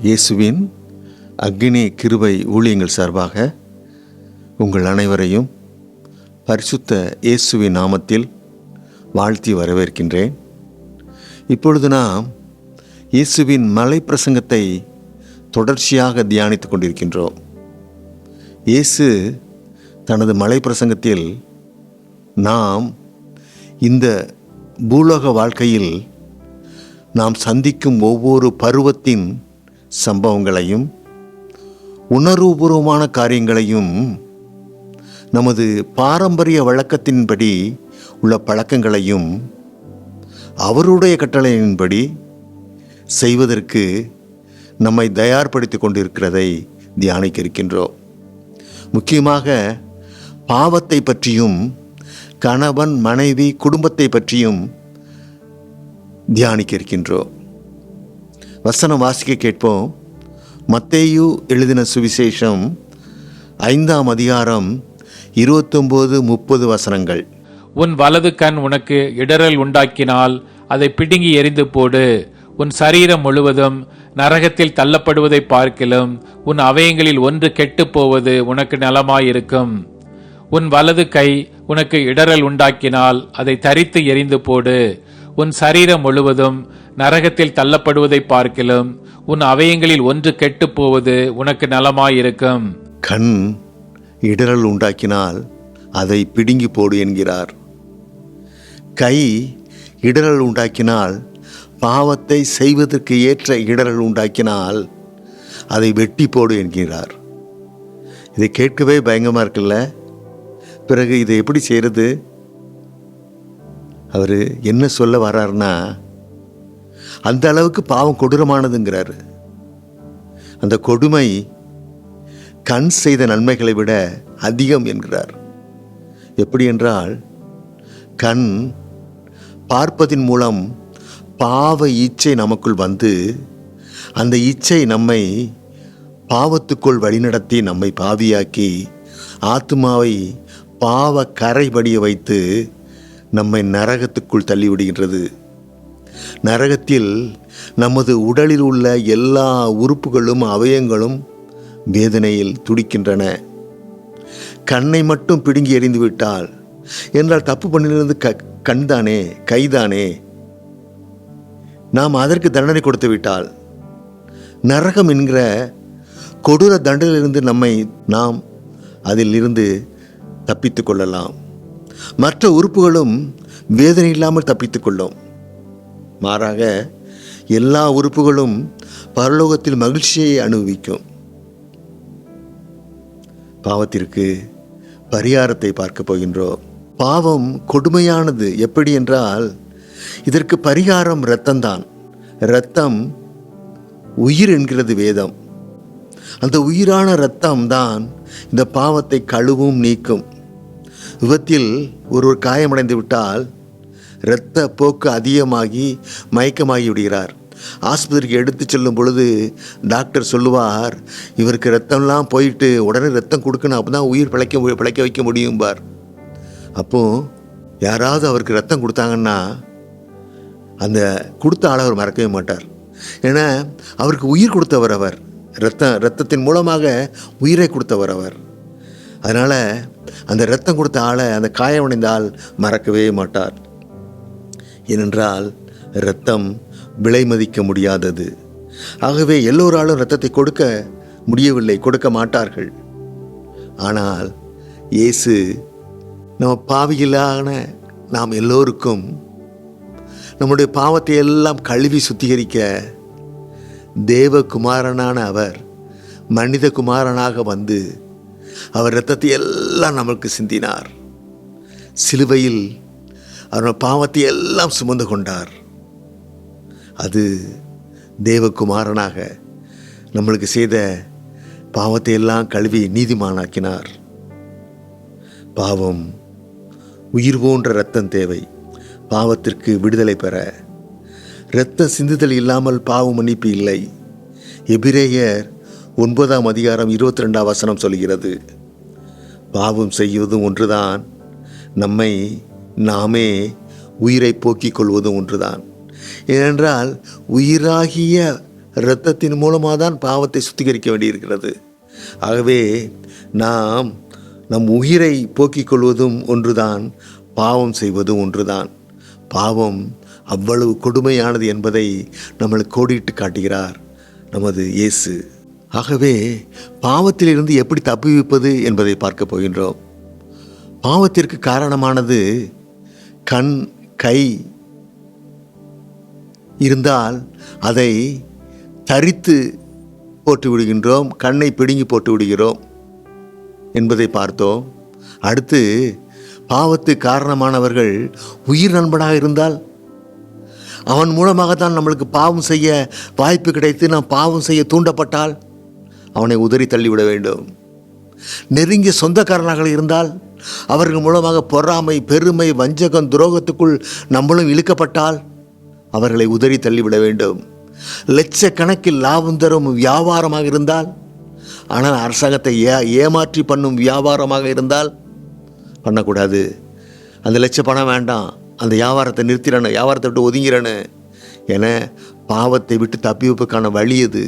இயேசுவின் அக்கினி கிருபை ஊழியங்கள் சார்பாக உங்கள் அனைவரையும் பரிசுத்த இயேசுவின் நாமத்தில் வாழ்த்தி வரவேற்கின்றேன். இப்பொழுது நாம் இயேசுவின் மலை பிரசங்கத்தை தொடர்ச்சியாக தியானித்து கொண்டிருக்கின்றோம். இயேசு தனது மலை பிரசங்கத்தில் நாம் இந்த பூலோக வாழ்க்கையில் நாம் சந்திக்கும் ஒவ்வொரு பருவத்தின் சம்பவங்களையும் உணர்வுபூர்வமான காரியங்களையும் நமது பாரம்பரிய வழக்கத்தின்படி உள்ள பழக்கங்களையும் அவருடைய கட்டளையின்படி செய்வதற்கு நம்மை தயார்படுத்தி கொண்டிருக்கிறதை தியானிக்க இருக்கின்றோம். முக்கியமாக பாவத்தை பற்றியும் கணவன் மனைவி குடும்பத்தை பற்றியும் தியானிக்க இருக்கின்றோம். வசனம் வாசிக்க கேட்போம். மத்தேயு எழுதின சுவிசேஷம் 5ஆம் அதிகாரம் 29-30 வசனங்கள். உன் வலது கண் உனக்கு இடறல் உண்டாக்கினால் அதை பிடுங்கி எறிந்து போடு. உன் சரீரம் முழுவதும் நரகத்தில் தள்ளப்படுவதை பார்க்கிலும் உன் அவயங்களில் ஒன்று கெட்டுப் போவது உனக்கு நலமாயிருக்கும். உன் வலது கை உனக்கு இடறல் உண்டாக்கினால் அதை தரித்து எறிந்து போடு. உன் சரீரம் முழுவதும் நரகத்தில் தள்ளப்படுவதை பார்க்கிலும் உன் அவயங்களில் ஒன்று கெட்டுப் போவது உனக்கு நலமாயிருக்கும். கண் இடறல் உண்டாக்கினால் அதை பிடுங்கி போடு என்கிறார். கை இடறல் உண்டாக்கினால், பாவத்தை செய்வதற்கு ஏற்ற இடறல் உண்டாக்கினால் அதை வெட்டி போடு என்கிறார். இதை கேட்கவே பயங்கரமாக இருக்குல்ல? பிறகு இதை எப்படி செய்கிறது? அவர் என்ன சொல்ல வர்றாருன்னா, அந்த அளவுக்கு பாவம் கொடூரமானதுங்கிறாரு. அந்த கொடுமை கண் செய்த நன்மைகளை விட அதிகம் என்கிறார். எப்படி என்றால், கண் பார்ப்பதின் மூலம் பாவ இச்சை நமக்குள் வந்து அந்த இச்சை நம்மை பாவத்துக்குள் வழிநடத்தி நம்மை பாவியாக்கி ஆத்துமாவை பாவ கரை படிய வைத்து நம்மை நரகத்துக்குள் தள்ளிவிடுகின்றது. நரகத்தில் நமது உடலில் உள்ள எல்லா உறுப்புகளும் அவயங்களும் வேதனையில் துடிக்கின்றன. கண்ணை மட்டும் பிடுங்கி எறிந்து விட்டால் என்றால் தப்பு பண்ணிலிருந்து கண்தானே, கைதானே. நாம் அதற்கு தண்டனை கொடுத்து விட்டால் நரகம் என்கிற கொடூர தண்டனையிலிருந்து நாம் அதில் இருந்து தப்பித்து கொள்ளலாம். மற்ற உறுப்புகளும் வேதனை இல்லாமல் தப்பித்து கொள்ளும். மாறாக எல்லா உறுப்புகளும் பரலோகத்தில் மகிழ்ச்சியை அனுபவிக்கும். பாவத்திற்கு பரிகாரத்தை பார்க்க போகின்றோம். பாவம் கொடுமையானது. எப்படி என்றால், இதற்கு பரிகாரம் இரத்தம்தான். இரத்தம் உயிர் என்கிறது வேதம். அந்த உயிரான இரத்தம் தான் இந்த பாவத்தை கழுவும், நீக்கும். விபத்தில் ஒருவர் காயமடைந்து விட்டால் இரத்த போக்கு அதிகமாகி மயக்கமாகி விடுகிறார். ஆஸ்பத்திரிக்கு எடுத்து செல்லும் பொழுது டாக்டர் சொல்லுவார், இவருக்கு ரத்தம்லாம் போயிட்டு உடனே ரத்தம் கொடுக்கணும், அப்போ தான் உயிர் பிழைக்க வைக்க முடியும்பார். அப்போது யாராவது அவருக்கு ரத்தம் கொடுத்தாங்கன்னா அந்த கொடுத்த ஆளை அவர் மறக்கவே மாட்டார். ஏன்னா அவருக்கு உயிர் கொடுத்தவர் அவர். இரத்தத்தின் மூலமாக உயிரை கொடுத்தவர் அவர். அதனால் அந்த இரத்தம் கொடுத்த ஆளை, அந்த காயமடைந்த ஆள் மறக்கவே மாட்டார். ஏனென்றால் இரத்தம் விலை மதிக்க முடியாதது. ஆகவே எல்லோராலும் இரத்தத்தை கொடுக்க முடியவில்லை, கொடுக்க மாட்டார்கள். ஆனால் இயேசு நம்ம பாவிகளான நாம் எல்லோருக்கும் நம்முடைய பாவத்தை எல்லாம் கழுவி சுத்திகரிக்க தேவகுமாரனான அவர் மனித குமாரனாக வந்து அவர் இரத்தத்தை எல்லாம் நமக்கு சிந்தினார். சிலுவையில் அவர் பாவத்தை எல்லாம் சுமந்து கொண்டார். அது தேவகுமாரனாக நம்மளுக்கு செய்த பாவத்தை எல்லாம் கழுவி நீதிமானாக்கினார். பாவம் உயிர் போன்ற இரத்தம் தேவை. பாவத்திற்கு விடுதலை பெற இரத்த சிந்துதல் இல்லாமல் பாவ மன்னிப்பு இல்லை. எபிரேயர் 9ஆம் அதிகாரம் 22ஆம் வசனம் சொல்கிறது, பாவம் செய்வதும் ஒன்றுதான், நம்மை நாமே உயிரை போக்கிக் கொள்வதும் ஒன்றுதான். ஏனென்றால் உயிராகிய இரத்தத்தின் மூலமாக தான் பாவத்தை சுத்திகரிக்க வேண்டியிருக்கிறது. ஆகவே நாம் நம் உயிரை போக்கிக் கொள்வதும் ஒன்றுதான், பாவம் செய்வதும் ஒன்றுதான். பாவம் அவ்வளவு கொடுமையானது என்பதை நம்மளுக்கு கோடிட்டு காட்டுகிறார் நமது இயேசு. ஆகவே பாவத்திலிருந்து எப்படி தப்புவிப்பது என்பதை பார்க்க போகின்றோம். பாவத்திற்கு காரணமானது கண், கை இருந்தால் அதை தரித்து போட்டு விடுகின்றோம், கண்ணை பிடுங்கி போட்டு விடுகிறோம் என்பதை பார்த்தோம். அடுத்து பாவத்துக்கு காரணமானவர்கள் உயிர் நண்பனாக இருந்தால் அவன் மூலமாகத்தான் நம்மளுக்கு பாவம் செய்ய வாய்ப்பு கிடைத்து நாம் பாவம் செய்ய தூண்டப்பட்டால் அவனை உதறி தள்ளிவிட வேண்டும். நெருங்கிய சொந்தக்காரனாக இருந்தால் அவர்கள் மூலமாக பொறாமை, பெருமை, வஞ்சகம், துரோகத்துக்குள் நம்மளும் இழுக்கப்பட்டால் அவர்களை உதறி தள்ளிவிட வேண்டும். லட்சக்கணக்கில் லாபம் தரும் வியாபாரமாக இருந்தால், ஆனால் அரசாங்கத்தை ஏமாற்றி பண்ணும் வியாபாரமாக இருந்தால் பண்ணக்கூடாது. அந்த லட்ச பணம் வேண்டாம், அந்த வியாபாரத்தை நிறுத்திடணும், வியாபாரத்தை விட்டு ஒதுங்கிறணும் என பாவத்தை விட்டு தப்பிவதற்கான வழி அது.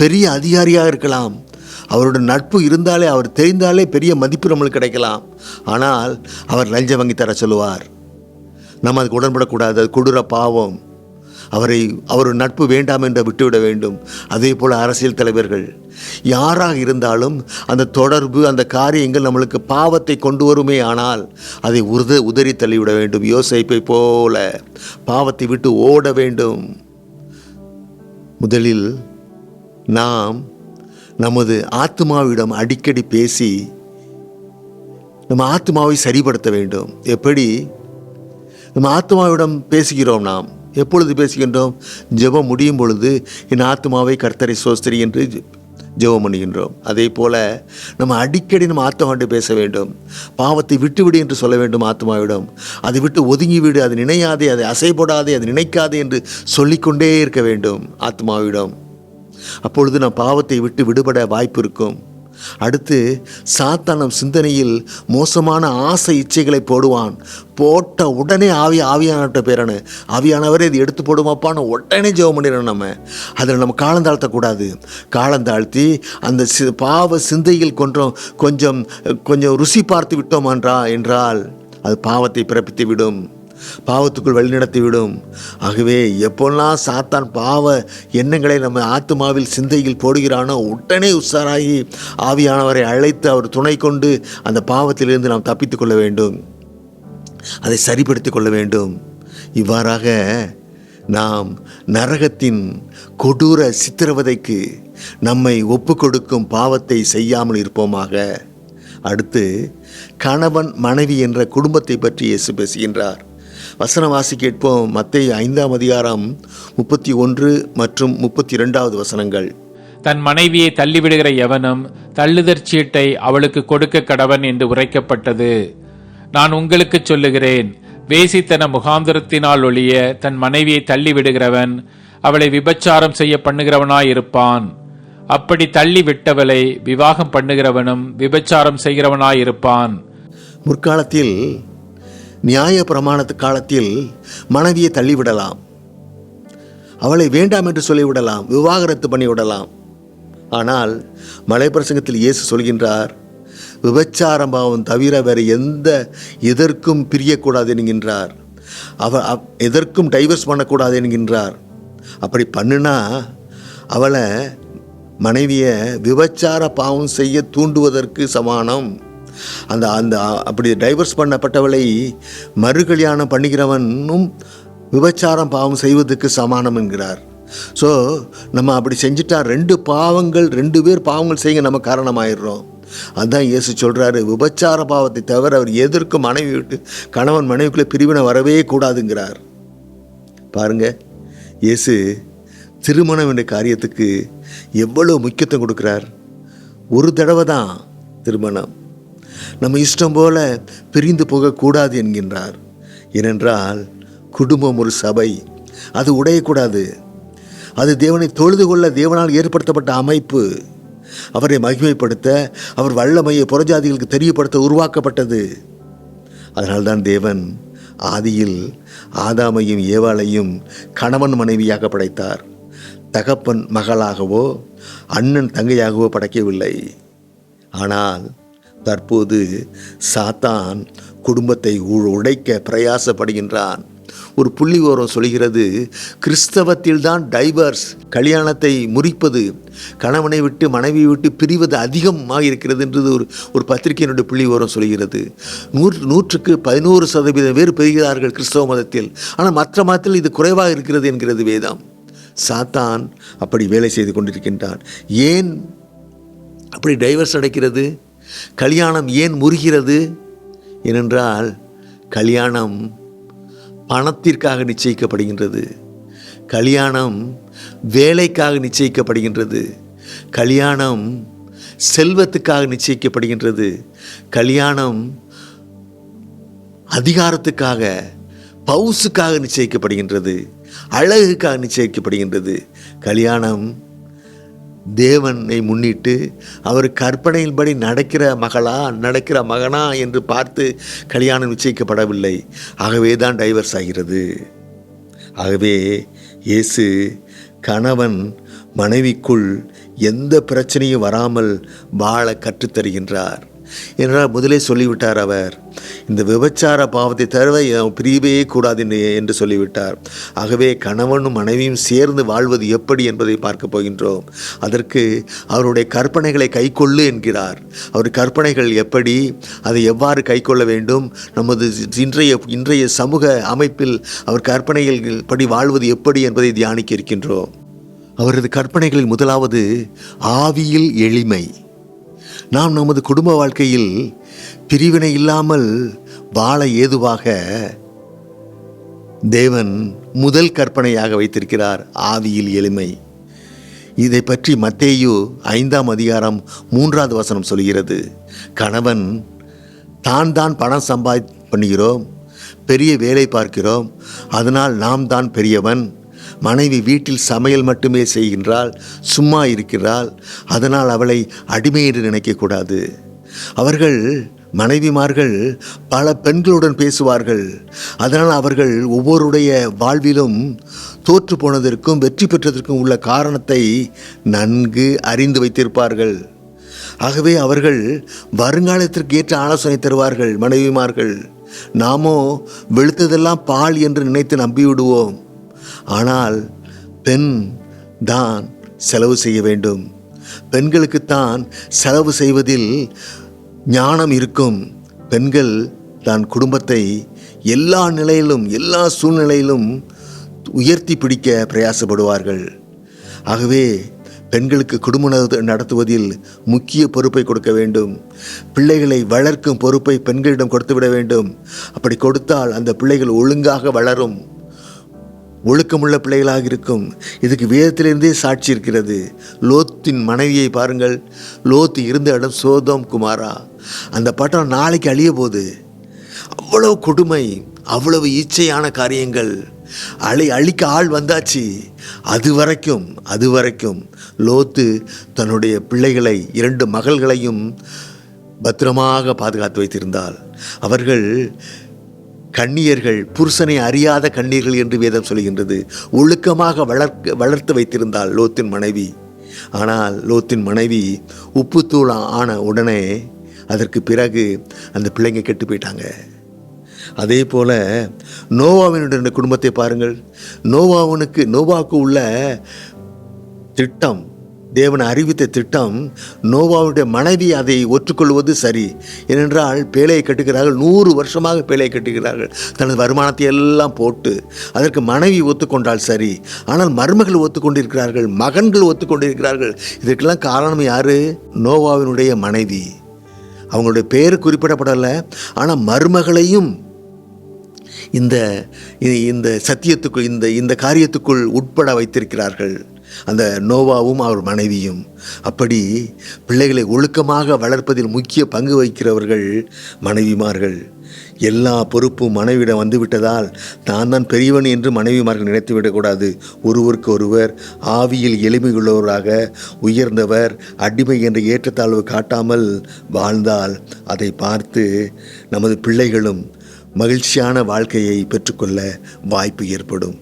பெரிய அதிகாரியாக இருக்கலாம், அவருடைய நட்பு இருந்தாலே, அவர் தெரிந்தாலே பெரிய மதிப்பு நம்மளுக்கு கிடைக்கலாம். ஆனால் அவர் லஞ்சம் வாங்கி தர சொல்லுவார். நம்ம அதுக்கு உடன்படக்கூடாது, அது கொடூர பாவம். அவர் நட்பு வேண்டாம் என்று விட்டுவிட வேண்டும். அதே போல் அரசியல் தலைவர்கள் யாராக இருந்தாலும் அந்த தொடர்பு, அந்த காரியங்கள் நம்மளுக்கு பாவத்தை கொண்டு வருமே, ஆனால் அதை உதறி தள்ளிவிட வேண்டும். யோசேப்பை போல பாவத்தை விட்டு ஓட வேண்டும். முதலில் நாம் நமது ஆத்மாவிடம் அடிக்கடி பேசி நம்ம ஆத்மாவை சரிப்படுத்த வேண்டும். எப்படி நம்ம ஆத்மாவிடம் பேசுகிறோம்? நாம் எப்பொழுது பேசுகின்றோம்? ஜெபம் முடியும் பொழுது என் ஆத்மாவை கர்த்தரை சோஸ்திரி என்று ஜெபம் பண்ணுகின்றோம். அதே போல் நம்ம அடிக்கடி நம்ம ஆத்மாவிட்டு பேச வேண்டும். பாவத்தை விட்டுவிடு என்று சொல்ல வேண்டும் ஆத்மாவிடம். அதை விட்டு ஒதுங்கிவிடு, அது நினையாதே, அதை அசைப்படாதே, அது நினைக்காதே என்று சொல்லிக்கொண்டே இருக்க வேண்டும் ஆத்மாவிடம். அப்பொழுது நம் பாவத்தை விட்டு விடுபட வாய்ப்பு இருக்கும். அடுத்து சாத்தான் நம் சிந்தனையில் மோசமான ஆசை இச்சைகளை போடுவான். போட்ட உடனே ஆவியானவர்கிட்ட பேரனு, ஆவியானவரே இது எடுத்து போடுமாப்பான்னு உடனே ஜெபம் பண்ணிடணும். நம்ம அதில் நம்ம காலந்தாழ்த்தக்கூடாது. காலந்தாழ்த்தி அந்த பாவ சிந்தையில் கொஞ்சம் ருசி பார்த்து விட்டோம் என்றால் அது பாவத்தை பிறப்பித்து விடும், பாவத்துக்குள் வழிநடத்தி விடும். ஆகவே எப்போல்லாம் சாத்தான் பாவ எண்ணங்களை நம்ம ஆத்மாவில் சிந்தையில் போடுகிறானோ உடனே உற்சாராகி ஆவியானவரை அழைத்து அவர் துணை கொண்டு அந்த பாவத்திலிருந்து நாம் தப்பித்து கொள்ள வேண்டும், அதை சரிப்படுத்தி கொள்ள வேண்டும். இவ்வாறாக நாம் நரகத்தின் கொடூர சித்திரவதைக்கு நம்மை ஒப்பு கொடுக்கும் பாவத்தை செய்யாமல் இருப்போமாக. அடுத்து கணவன் மனைவி என்ற குடும்பத்தை பற்றி இயேசு பேசுகின்றார். வசனம் வாசி கேட்போம். மத்தேயு 5ஆம் அதிகாரம் 31 மற்றும் 32 வசனங்கள். தன் மனைவியை தள்ளிவிடுகிற எவனும் தள்ளுதற் சீட்டை அவளுக்கு கொடுக்க கடவன் என்று உரைக்கப்பட்டது. நான் உங்களுக்கு சொல்லுகிறேன், வேசித்தன முகாந்திரத்தினால் ஒழிய தன் மனைவியை தள்ளிவிடுகிறவன் அவளை விபச்சாரம் செய்ய பண்ணுகிறவனாயிருப்பான். அப்படி தள்ளி விட்டவளை விவாகம் பண்ணுகிறவனும் விபச்சாரம் செய்கிறவனாயிருப்பான். முற்காலத்தில் நியாய பிரமாணத்து காலத்தில் மனைவியை தள்ளிவிடலாம், அவளை வேண்டாம் என்று சொல்லிவிடலாம், விவாகரத்து பண்ணிவிடலாம். ஆனால் மலைப்பிரசங்கத்தில் இயேசு சொல்கின்றார், விபச்சாரம் பாவம் தவிர வேறு எதற்கும் பிரியக்கூடாது என்கின்றார். எதற்கும் டைவர்ஸ் பண்ணக்கூடாது என்கின்றார். அப்படி பண்ணுனா அவளை மனைவியை விபச்சார பாவம் செய்ய தூண்டுவதற்கு சமானம். அப்படி டைவர்ஸ் பண்ணப்பட்டவளை மறுகல்யாணம் பண்ணுகிறவனும் விபச்சாரம் பாவம் செய்வதற்கு சமானம் என்கிறார். ஸோ நம்ம அப்படி செஞ்சுட்டா ரெண்டு பேர் பாவங்கள் செய்ய நம்ம காரணமாயிடுறோம். அதுதான் இயேசு சொல்கிறாரு, விபச்சார பாவத்தை தவிர அவர் எதற்கும் மனைவி விட்டு கணவன் மனைவிக்குள்ளே பிரிவினை வரவே கூடாதுங்கிறார். பாருங்க, இயேசு திருமணம் என்ற காரியத்துக்கு எவ்வளோ முக்கியத்துவம் கொடுக்குறார். ஒரு தடவை தான் திருமணம், நம்ம இஷ்டம் போல பிரிந்து போகக்கூடாது என்கின்றார். ஏனென்றால் குடும்பம் ஒரு சபை, அது உடையக்கூடாது. அது தேவனை தொழுது கொள்ள தேவனால் ஏற்படுத்தப்பட்ட அமைப்பு. அவரை மகிமைப்படுத்த, அவர் வல்லமையை புறஜாதிகளுக்கு தெரியப்படுத்த உருவாக்கப்பட்டது. அதனால்தான் தேவன் ஆதியில் ஆதாமையும் ஏவாளையும் கணவன் மனைவியாக படைத்தார். தகப்பன் மகளாகவோ அண்ணன் தங்கையாகவோ படைக்கவில்லை. ஆனால் தற்போது சாத்தான் குடும்பத்தை உடைக்க பிரயாசப்படுகின்றான். ஒரு புள்ளி விவரம் சொல்கிறது, கிறிஸ்தவத்தில் தான் டைவர்ஸ், கல்யாணத்தை முறிப்பது, கணவனை விட்டு மனைவியை விட்டு பிரிவது அதிகமாக இருக்கிறது என்று ஒரு பத்திரிகையினுடைய புள்ளி விவரம் சொல்கிறது. 100க்கு 11% பேர் பிரிகிறார்கள் கிறிஸ்தவ மதத்தில். ஆனால் மற்ற மதத்தில் இது குறைவாக இருக்கிறது என்கிறது வேதம். சாத்தான் அப்படி வேலை செய்து கொண்டிருக்கின்றான். ஏன் அப்படி டைவர்ஸ் நடக்கிறது? கல்யாணம் ஏன் முறிகிறது? ஏனென்றால் கல்யாணம் பணத்திற்காக நிச்சயிக்கப்படுகின்றது. கல்யாணம் வேலைக்காக நிச்சயிக்கப்படுகின்றது. கல்யாணம் செல்வத்துக்காக நிச்சயிக்கப்படுகின்றது. கல்யாணம் அதிகாரத்துக்காக, பவுசுக்காக நிச்சயிக்கப்படுகின்றது. அழகுக்காக நிச்சயிக்கப்படுகின்றது. கல்யாணம் தேவனை முன்னிட்டு அவர் கற்பனையின்படி நடக்கிற மகளா நடக்கிற மகனா என்று பார்த்து கல்யாணம் நிச்சயிக்கப்படவில்லை. ஆகவே தான் டைவர்ஸ் ஆகிறது. ஆகவே இயேசு கணவன் மனைவிக்குள் எந்த பிரச்சனையும் வராமல் வாழ கற்றுத்தருகின்றார் என்றால் முதலே சொல்லிவிட்டார். அவர் இந்த விபச்சார பாவத்தை தவிர பிரியவே கூடாது என்று சொல்லிவிட்டார். ஆகவே கணவனும் மனைவியும் சேர்ந்து வாழ்வது எப்படி என்பதை பார்க்க போகின்றோம். அதற்கு அவருடைய கற்பனைகளை கைக்கொள்ளு என்கிறார். அவர் கற்பனைகள் எப்படி, அதை எவ்வாறு கைக்கொள்ள வேண்டும், நமது இன்றைய சமூக அமைப்பில் அவர் கற்பனைகள் படி வாழ்வது எப்படி என்பதை தியானிக்க இருக்கின்றோம். அவரது கற்பனைகளில் முதலாவது ஆவியில் எளிமை. நாம் நமது குடும்ப வாழ்க்கையில் பிரிவினை இல்லாமல் வாழ ஏதுவாக தேவன் முதல் கற்பனையாக வைத்திருக்கிறார் ஆவியில் எளிமை. இதை பற்றி மத்தேயு 5:3 சொல்கிறது. கணவன் தான் பணம் பண்ணுகிறோம், பெரிய வேலை பார்க்கிறோம், அதனால் நாம் தான் பெரியவன். மனைவி வீட்டில் சமையல் மட்டுமே செய்கின்றாள், சும்மா இருக்கிறாள், அதனால் அவளை அடிமை என்று நினைக்கக்கூடாது. அவர்கள் மனைவிமார்கள் பல பெண்களுடன் பேசுவார்கள். அதனால் அவர்கள் ஒவ்வொருடைய வாழ்விலும் தோற்று போனதற்கும் வெற்றி பெற்றதற்கும் உள்ள காரணத்தை நன்கு அறிந்து வைத்திருப்பார்கள். ஆகவே அவர்கள் வருங்காலத்திற்கு ஏற்ற ஆலோசனை தருவார்கள் மனைவிமார்கள். நாமோ வெளுத்ததெல்லாம் பால் என்று நினைத்து நம்பிவிடுவோம். ஆனால் பெண் தான் செலவு செய்ய வேண்டும். பெண்களுக்குத்தான் செலவு செய்வதில் ஞானம் இருக்கும். பெண்கள் தான் குடும்பத்தை எல்லா நிலையிலும் எல்லா சூழ்நிலையிலும் உயர்த்தி பிடிக்க பிரயாசப்படுவார்கள். ஆகவே பெண்களுக்கு குடும்பம் நடத்துவதில் முக்கிய பொறுப்பை கொடுக்க வேண்டும். பிள்ளைகளை வளர்க்கும் பொறுப்பை பெண்களிடம் கொடுத்துவிட வேண்டும். அப்படி கொடுத்தால் அந்த பிள்ளைகள் ஒழுங்காக வளரும், ஒழுக்கமுள்ள பிள்ளைகளாக இருக்கும். இதுக்கு வேதத்திலிருந்தே சாட்சி இருக்கிறது. லோத்தின் மனைவியை பாருங்கள். லோத்து இருந்த இடம் சோதோம் குமாரா. அந்த பட்டணம் நாளைக்கு அழிய போகுது. அவ்வளவு கொடுமை, அவ்வளவு இச்சையான காரியங்கள். அழிக்க ஆள் வந்தாச்சு. அது வரைக்கும் லோத்து தன்னுடைய பிள்ளைகளை 2 மகள்களையும் பத்திரமாக பாதுகாத்து வைத்திருந்தாள். அவர்கள் கன்னியர்கள், புருஷனை அறியாத கண்ணீர்கள் என்று வேதம் சொல்கின்றது. ஒழுக்கமாக வளர்த்து வைத்திருந்தாள் லோத்தின் மனைவி. ஆனால் லோத்தின் மனைவி உப்புத்தூள் ஆன உடனே அதற்கு பிறகு அந்த பிள்ளைங்க கெட்டு போயிட்டாங்க. அதே போல நோவாவினுடைய குடும்பத்தை பாருங்கள். நோவாவுக்கு உள்ள திட்டம், தேவன் அறிவித்த திட்டம், நோவாவுடைய மனைவி அதை ஒற்றுக்கொள்வது சரி. ஏனென்றால் பேழையை கட்டுகிறார்கள், 100 வருஷமாக பேழையை கட்டுகிறார்கள், தனது வருமானத்தை எல்லாம் போட்டு. அதற்கு மனைவி ஒத்துக்கொண்டால் சரி. ஆனால் மருமகள் ஒத்துக்கொண்டிருக்கிறார்கள், மகன்கள் ஒத்துக்கொண்டிருக்கிறார்கள். இதற்கெல்லாம் காரணம் யாரு? நோவாவினுடைய மனைவி. அவங்களுடைய பேர் குறிப்பிடப்படலை. ஆனால் மருமகளையும் இந்த சத்தியத்துக்குள் இந்த காரியத்துக்குள் உட்பட வைத்திருக்கிறார்கள், அந்த நோவாவும் அவர் மனைவியும். அப்படி பிள்ளைகளை ஒழுக்கமாக வளர்ப்பதில் முக்கிய பங்கு வகிக்கிறவர்கள் மனைவிமார்கள். எல்லா பொறுப்பும் மனைவியிடம் வந்துவிட்டதால் தான் பெரியவன் என்று மனைவிமார்கள் நினைத்துவிடக்கூடாது. ஒருவருக்கு ஒருவர் ஆவியில் எளிமையுள்ளவராக, உயர்ந்தவர், அடிமை என்ற ஏற்றத்தாழ்வு காட்டாமல் வாழ்ந்தால் அதை பார்த்து நமது பிள்ளைகளும் மகிழ்ச்சியான வாழ்க்கையை பெற்றுக்கொள்ள வாய்ப்பு ஏற்படும்.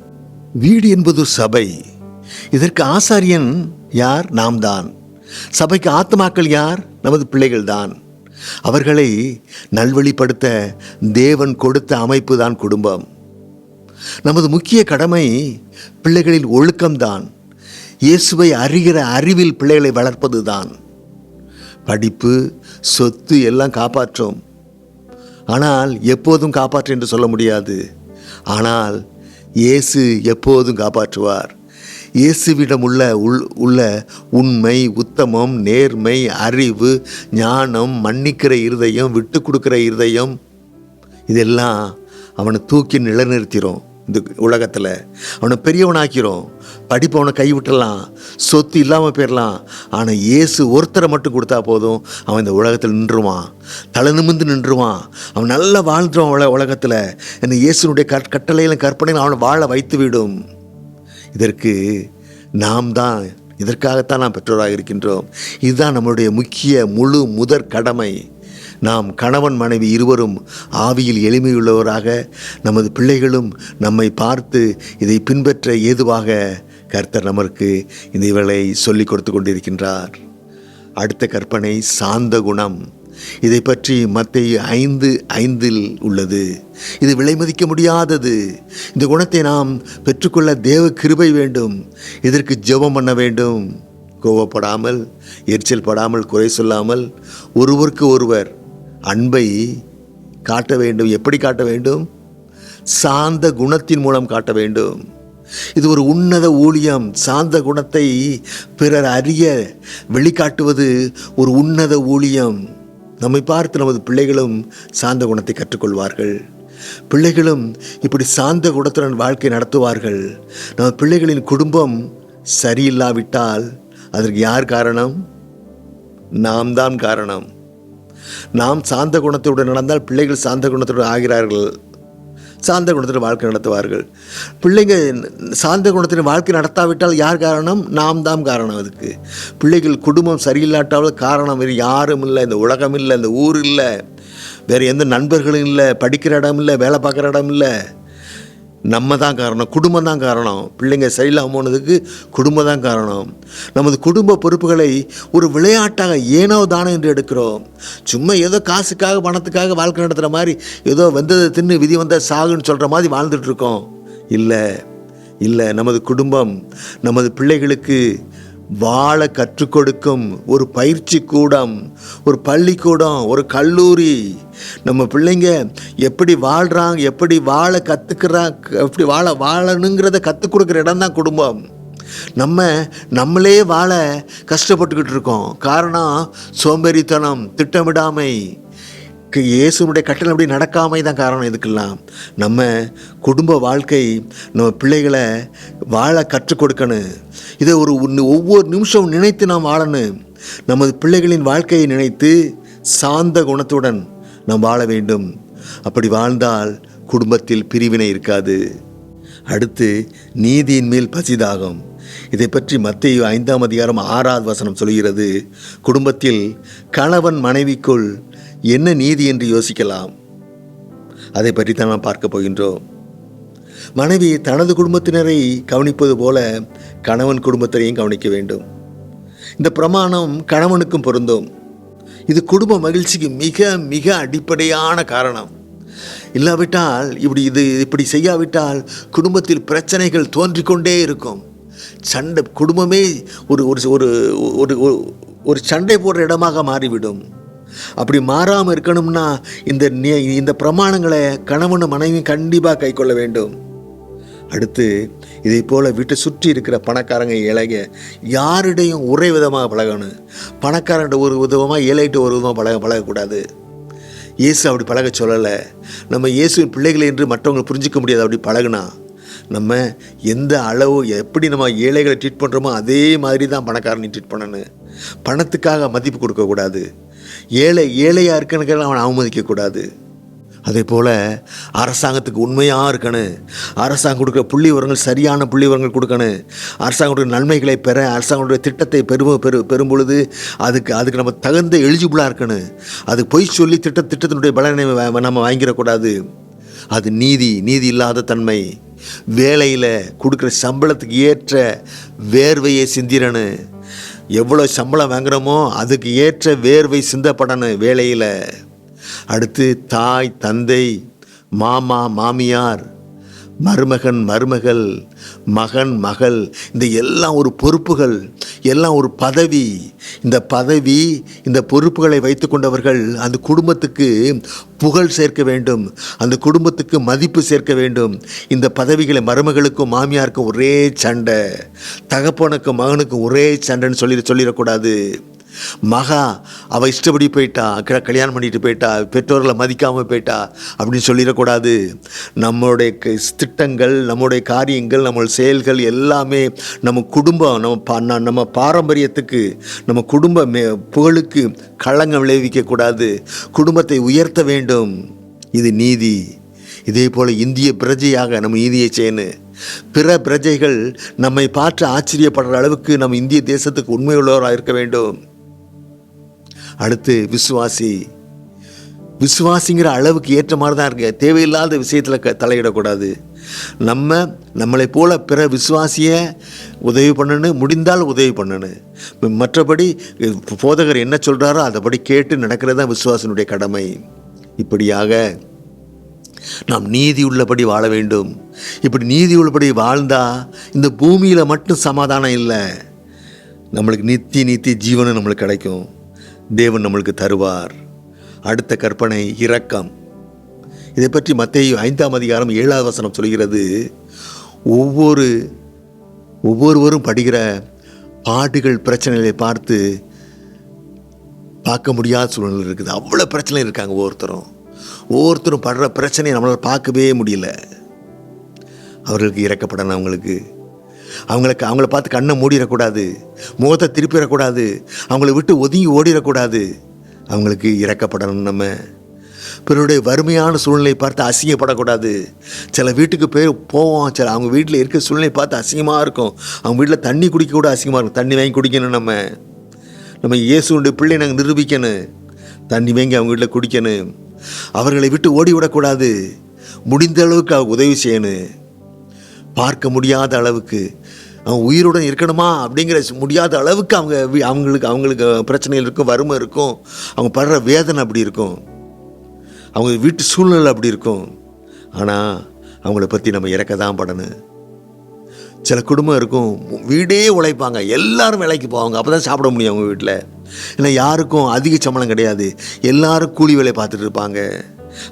வீடு என்பது சபை. இதற்கு ஆசாரியன் யார்? நாம் தான். சபைக்கு ஆத்துமாக்கள் யார்? நமது பிள்ளைகள் தான். அவர்களை நல்வழிப்படுத்த தேவன் கொடுத்த அமைப்பு தான் குடும்பம். நமது முக்கிய கடமை பிள்ளைகளின் ஒழுக்கம்தான். இயேசுவை அறிகிற அறிவில் பிள்ளைகளை வளர்ப்பது தான். படிப்பு, சொத்து எல்லாம் காப்பாற்றும். ஆனால் எப்போதும் காப்பாற்று என்று சொல்ல முடியாது. ஆனால் இயேசு எப்போதும் காப்பாற்றுவார். இயேசுவிடம் உள்ள உண்மை, உத்தமம், நேர்மை, அறிவு, ஞானம், மன்னிக்கிற இருதயம், விட்டு கொடுக்கிற இருதயம், இதெல்லாம் அவனை தூக்கி நிலைநிறுத்திடும். இந்த உலகத்தில் அவனை பெரியவனாக்கிறோம். படிப்பு அவனை கைவிட்டலாம், சொத்து இல்லாமல் போயிடலாம். ஆனால் இயேசு ஒருத்தரை மட்டும் கொடுத்தா போதும், அவன் இந்த உலகத்தில் நின்றுவான், தலை நிமிர்ந்து நின்றுவான். அவன் நல்லா வாழ்ந்துருவான் உலகத்தில். இந்த இயேசுனுடைய கட்டளையிலும் கற்பனையிலும் அவனை வாழ வைத்து விடும். இதற்காகத்தான் நாம் பெற்றோராக இருக்கின்றோம். இதுதான் நம்முடைய முக்கிய முதற் கடமை. நாம் கணவன் மனைவி இருவரும் ஆவியில் எளிமையுள்ளவராக, நமது பிள்ளைகளும் நம்மை பார்த்து இதை பின்பற்ற ஏதுவாக கர்த்தர் நமக்கு இந்த இவளை சொல்லிக் கொடுத்து கொண்டிருக்கின்றார். அடுத்த கற்பனை சாந்த குணம். இதை பற்றி மத்தேயு 5:5 உள்ளது. இது விலை மதிக்க முடியாதது. இந்த குணத்தை நாம் பெற்றுக்கொள்ள தேவ கிருபை வேண்டும். இதற்கு ஜெபம் பண்ண வேண்டும். கோபப்படாமல், எரிச்சல் படாமல், குறை சொல்லாமல், ஒருவருக்கு ஒருவர் அன்பை காட்ட வேண்டும். எப்படி காட்ட வேண்டும்? சாந்த குணத்தின் மூலம் காட்ட வேண்டும். இது ஒரு உன்னத ஊழியம். சாந்த குணத்தை பிறர் அறிய வெளிக்காட்டுவது ஒரு உன்னத ஊழியம். நம்மை பார்த்து நமது பிள்ளைகளும் சாந்த குணத்தை கற்றுக்கொள்வார்கள். பிள்ளைகளும் இப்படி சாந்த குணத்துடன் வாழ்க்கை நடத்துவார்கள். நம்ம பிள்ளைகளின் குடும்பம் சரியில்லாவிட்டால் அதற்கு யார் காரணம்? நாம் தான் காரணம். நாம் சாந்த குணத்துடன் நடந்தால் பிள்ளைகள் சாந்த குணத்துடன் ஆகிறார்கள், சாந்த குணத்துடன் வாழ்க்கை நடத்துவார்கள். பிள்ளைங்க சாந்த குணத்துடன் வாழ்க்கை நடத்தாவிட்டால் யார் காரணம்? நாம் தான் காரணம். அதுக்கு பிள்ளைகள் குடும்பம் சரியில்லாட்டாலும் காரணம் வேறு யாரும் இல்லை. இந்த உலகம் இல்லை, இந்த ஊர் இல்லை, வேறு எந்த நண்பர்களும் இல்லை, படிக்கிற இடம் இல்லை, வேலை பார்க்குற இடம் இல்லை. நம்ம தான் காரணம், குடும்பம் தான் காரணம். பிள்ளைங்க சரியில்லாமல் போனதுக்கு குடும்பம் தான் காரணம். நமது குடும்ப பொறுப்புகளை ஒரு விளையாட்டாக ஏனோ தானோ என்று எடுக்கிறோம். சும்மா ஏதோ காசுக்காக பணத்துக்காக வாழ்க்கை நடத்துகிற மாதிரி, ஏதோ வந்ததை தின்னு விதி வந்த சாகுன்னு சொல்கிற மாதிரி வாழ்ந்துட்டுருக்கோம். இல்லை, நமது குடும்பம் நமது பிள்ளைகளுக்கு வாழ கற்றுக் கொடுக்கும் ஒரு பயிற்சி கூடம், ஒரு பள்ளிக்கூடம், ஒரு கல்லூரி. நம்ம பிள்ளைங்க எப்படி வாழ்கிறாங்க, எப்படி வாழ கற்றுக்கிறாங்க, எப்படி வாழணுங்கிறத கற்றுக் கொடுக்குற இடம் தான் குடும்பம். நம்மளே வாழ கஷ்டப்பட்டுக்கிட்டு இருக்கோம். காரணம் சோம்பேறித்தனம், திட்டமிடாமை, இயேசுனுடைய கட்டளை அப்படி நடக்காமை தான் காரணம். இதுக்கெல்லாம் நம்ம குடும்ப வாழ்க்கை நம்ம பிள்ளைகளை வாழ கற்றுக் கொடுக்கணும். இதை ஒவ்வொரு நிமிஷம் நினைத்து நாம் வாழணும். நமது பிள்ளைகளின் வாழ்க்கையை நினைத்து சாந்த குணத்துடன் நாம் வாழ வேண்டும். அப்படி வாழ்ந்தால் குடும்பத்தில் பிரிவினை இருக்காது. அடுத்து நீதியின் மேல் பசிதாகம். இதை பற்றி மத்தேயு 5:6 சொல்கிறது. குடும்பத்தில் கணவன் மனைவிக்குள் என்ன நீதி என்று யோசிக்கலாம். அதை பற்றி தான் நாம் பார்க்க போகின்றோம். மனைவி தனது குடும்பத்தினரை கவனிப்பது போல கணவன் குடும்பத்தினையும் கவனிக்க வேண்டும். இந்த பிரமாணம் கணவனுக்கும் பொருந்தும். இது குடும்ப மகிழ்ச்சிக்கு மிக மிக அடிப்படையான காரணம். இல்லாவிட்டால் இப்படி செய்யாவிட்டால் குடும்பத்தில் பிரச்சனைகள் தோன்றிக்கொண்டே இருக்கும். சண்டை, குடும்பமே ஒரு ஒரு ஒரு சண்டை போடுற இடமாக மாறிவிடும். அப்படி மாறாமல் இருக்கணும்னா இந்த பிரமாணங்களை கணவனும் மனைவியும் கண்டிப்பாக கை கொள்ள வேண்டும். அடுத்து இதை போல் வீட்டை சுற்றி இருக்கிற பணக்காரங்க ஏழைங்க யாரிடையும் ஒரே விதமாக பழகணும். பணக்காரன்ட்ட ஒரு விதமாக, ஏழைகிட்ட ஒரு விதமாக பழகக்கூடாது. இயேசு அப்படி பழக சொல்லலை. நம்ம இயேசுவின் பிள்ளைகளை என்று மற்றவங்களை புரிஞ்சிக்க முடியாது. அப்படி பழகுனா நம்ம எந்த அளவு எப்படி நம்ம ஏழைகளை ட்ரீட் பண்ணுறோமோ அதே மாதிரி தான் பணக்காரனை ட்ரீட் பண்ணணும். பணத்துக்காக மதிப்பு கொடுக்கக்கூடாது. ஏழையாக இருக்கணுக்கு அவனை அவமதிக்கக்கூடாது. அதே போல் அரசாங்கத்துக்கு உண்மையாக இருக்கணும். அரசாங்கம் கொடுக்குற புள்ளி விவரங்கள் சரியான புள்ளி விவரங்கள் கொடுக்கணும். அரசாங்கத்துடைய நன்மைகளை பெற, அரசாங்கத்துடைய திட்டத்தை பெறும் பொழுது அதுக்கு நம்ம தகுந்த எலிஜிபிளாக இருக்கணும். அது பொய் சொல்லி திட்டத்தினுடைய பலனை நம்ம வாங்கிடக்கூடாது. அது நீதி இல்லாத தன்மை. வேலையில் கொடுக்குற சம்பளத்துக்கு ஏற்ற வேர்வையை சிந்திரனு. எவ்வளோ சம்பளம் வாங்குகிறோமோ அதுக்கு ஏற்ற வேர்வை சிந்தப்படணும் வேலையில். அடுத்து தாய் தந்தை, மாமா மாமியார், மருமகன் மருமகள், மகன் மகள், இந்த எல்லாம் ஒரு பொறுப்புகள், எல்லாம் ஒரு பதவி. இந்த பொறுப்புகளை வைத்து கொண்டவர்கள் அந்த குடும்பத்துக்கு புகழ் சேர்க்க வேண்டும், அந்த குடும்பத்துக்கு மதிப்பு சேர்க்க வேண்டும். இந்த பதவிகளை மருமகளுக்கும் மாமியாருக்கும் ஒரே சண்டை, தகப்பனுக்கும் மகனுக்கும் ஒரே சண்டைன்னு சொல்லிடக்கூடாது. மகா அவள் இஷ்டப்படி போயிட்டா, கல்யாணம் பண்ணிட்டு போயிட்டா, பெற்றோர்களை மதிக்காமல் போயிட்டா அப்படின்னு சொல்லிடக்கூடாது. நம்மளுடைய திட்டங்கள், நம்முடைய காரியங்கள், நம்மளுடைய செயல்கள் எல்லாமே நம்ம குடும்பம், நம்ம பாரம்பரியத்துக்கு, நம்ம குடும்ப புகழுக்கு களங்கம் விளைவிக்கக்கூடாது. குடும்பத்தை உயர்த்த வேண்டும். இது நீதி. இதே போல் இந்திய பிரஜையாக நம்ம நீதியை செய்யணும். பிற பிரஜைகள் நம்மை பார்த்து ஆச்சரியப்படுற அளவுக்கு நம்ம இந்திய தேசத்துக்கு உண்மையுள்ளவராக இருக்க வேண்டும். அடுத்து விசுவாசிங்கிற அளவுக்கு ஏற்ற மாதிரி தான் இருக்கு. தேவையில்லாத விஷயத்தில் தலையிடக்கூடாது. நம்மளை போல பிற விசுவாசியை உதவி பண்ணணும், முடிந்தால் உதவி பண்ணணும். மற்றபடி போதகர் என்ன சொல்கிறாரோ அதைப்படி கேட்டு நடக்கிறது தான் விசுவாசனுடைய கடமை. இப்படியாக நாம் நீதி உள்ளபடி வாழ வேண்டும். இப்படி நீதி உள்ளபடி வாழ்ந்தால் இந்த பூமியில் மட்டும் சமாதானம் இல்லை, நம்மளுக்கு நித்திய ஜீவனம் நம்மளுக்கு கிடைக்கும். தேவன் நம்மளுக்கு தருவார். அடுத்த கற்பனை இரக்கம். இதை பற்றி மத்தேயு 5ஆம் அதிகாரம் 7ஆவது வசனம் சொல்கிறது, ஒவ்வொருவரும் படுகிற பாடுகள் பிரச்சனைகளை பார்க்க முடியாத சூழ்நிலை இருக்குது. அவ்வளோ பிரச்சனை இருக்காங்க. ஒவ்வொருத்தரும் படுற பிரச்சனையை நம்மளால் பார்க்கவே முடியல. அவர்களுக்கு இறக்கப்படணும். அவங்கள பார்த்து கண்ணை மூடிடக்கூடாது, முகத்தை திருப்பிடக்கூடாது, அவங்கள விட்டு ஒதுங்கி ஓடிடக்கூடாது. அவங்களுக்கு இறக்கப்படணும். நம்ம பிறருடைய வறுமையான சூழ்நிலை பார்த்து அசிங்கப்படக்கூடாது. சில வீட்டுக்கு போவோம், அவங்க வீட்டில் இருக்க சூழ்நிலை பார்த்து அசிங்கமாக இருக்கும். அவங்க வீட்டில் தண்ணி குடிக்க கூட அசிங்கமாக இருக்கும். தண்ணி வாங்கி குடிக்கணும். நம்ம இயேசுடைய பிள்ளை நாங்கள் நிரூபிக்கணும். தண்ணி வாங்கி அவங்க வீட்டில் குடிக்கணும். அவர்களை விட்டு ஓடி விடக்கூடாது. முடிந்த அளவுக்கு அவங்க உதவி செய்யணும். பார்க்க முடியாத அளவுக்கு அவங்க உயிருடன் இருக்கணுமா அப்படிங்கிற முடியாத அளவுக்கு அவங்களுக்கு பிரச்சனைகள் இருக்கும், வறுமை இருக்கும், அவங்க படுற வேதனை அப்படி இருக்கும், அவங்க வீட்டு சூழ்நிலை அப்படி இருக்கும். ஆனால் அவங்கள பற்றி நம்ம இறக்க தான் படணும். சில குடும்பம் இருக்கும், வீடே உழைப்பாங்க, எல்லாரும் வேலைக்கு போவாங்க, அப்போ தான் சாப்பிட முடியும் அவங்க வீட்டில். ஏன்னா யாருக்கும் அதிக சம்பளம் கிடையாது, எல்லாரும் கூலி வேலை பார்த்துட்டு இருப்பாங்க.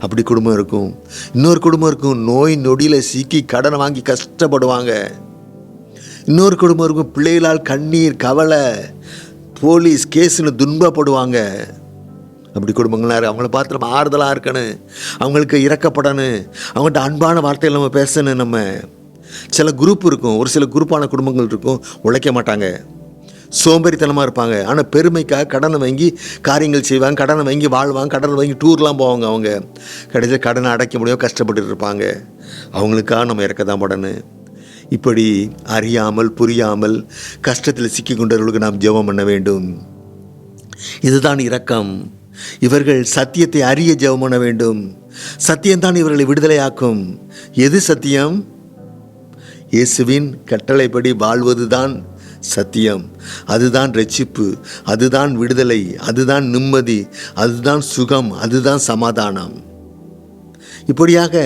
அப்படி குடும்பம் இருக்கும். இன்னொரு குடும்பம் இருக்கும், நோய் நொடியில் சிக்கி கடனை வாங்கி கஷ்டப்படுவாங்க. இன்னொரு குடும்பம் இருக்கும், பிள்ளைகளால் கண்ணீர் கவலை, போலீஸ் கேஸுன்னு துன்பப்படுவாங்க. அப்படி குடும்பங்களாக அவங்கள பார்த்து நம்ம ஆறுதலாக இருக்கணும், அவங்களுக்கு இறக்கப்படணும், அவங்கள்ட்ட அன்பான வார்த்தையில் நம்ம பேசணும். நம்ம சில குரூப் இருக்கும், ஒரு சில குரூப்பான குடும்பங்கள் இருக்கும், உழைக்க மாட்டாங்க, சோம்பேறித்தனமாக இருப்பாங்க. ஆனால் பெருமைக்காக கடனை வாங்கி காரியங்கள் செய்வாங்க, கடனை வாங்கி வாழ்வாங்க, கடனை வாங்கி டூர்லாம் போவாங்க. அவங்க கடைசியில் கடனை அடைக்க முடியாமல் கஷ்டப்பட்டு இருப்பாங்க. அவங்களுக்காக நம்ம இறக்க தான் படணும். இப்படி அறியாமல் புரியாமல் கஷ்டத்தில் சிக்கி கொண்டவர்களுக்கு நாம் ஜெபம் பண்ண வேண்டும். இதுதான் இரக்கம். இவர்கள் சத்தியத்தை அறிய ஜெபம் பண்ண வேண்டும். சத்தியம்தான் இவர்களை விடுதலையாக்கும். எது சத்தியம்? இயேசுவின் கட்டளைப்படி வாழ்வதுதான் சத்தியம். அதுதான் இரட்சிப்பு, அதுதான் விடுதலை, அதுதான் நிம்மதி, அதுதான் சுகம், அதுதான் சமாதானம். இப்படியாக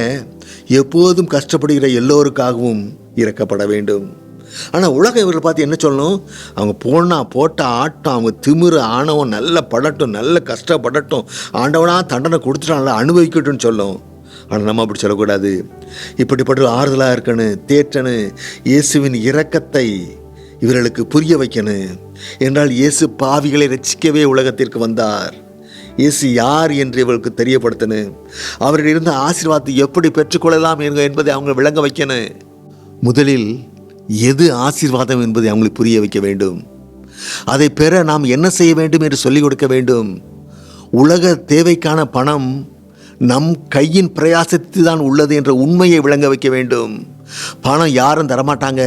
எப்போதும் கஷ்டப்படுகிற எல்லோருக்காகவும் இறக்கப்பட வேண்டும். ஆனால் உலகம் இவர்களை பார்த்து என்ன சொல்லணும்? அவங்க போட்ட ஆட்டம், அவங்க திமிரு ஆணவம் நல்ல படட்டும், நல்ல கஷ்டப்படட்டும், ஆண்டவனாக தண்டனை கொடுத்துட்டு நல்லா அனுபவிக்கட்டும்னு சொல்லும். ஆனால் நம்ம அப்படி சொல்லக்கூடாது. இப்படிப்பட்ட ஆறுதலாக இருக்கணும், தேற்றணும். இயேசுவின் இரக்கத்தை இவர்களுக்கு புரிய வைக்கணும். என்றால் இயேசு பாவிகளை ரட்சிக்கவே உலகத்திற்கு வந்தார். இயேசு யார் என்று இவர்களுக்கு தெரியப்படுத்தணும். அவர்கள் இருந்த ஆசீர்வாதத்தை எப்படி பெற்றுக்கொள்ளலாம் என்பதை அவங்க விளங்க வைக்கணும். முதலில் எது ஆசீர்வாதம் என்பதை அவங்களுக்கு புரிய வைக்க வேண்டும். அதை பெற நாம் என்ன செய்ய வேண்டும் என்று சொல்லிக் கொடுக்க வேண்டும். உலக தேவைக்கான பணம் நம் கையின் பிரயாசத்தில் தான் உள்ளது என்ற உண்மையை விளங்க வைக்க வேண்டும். பணம் யாரும் தரமாட்டாங்க.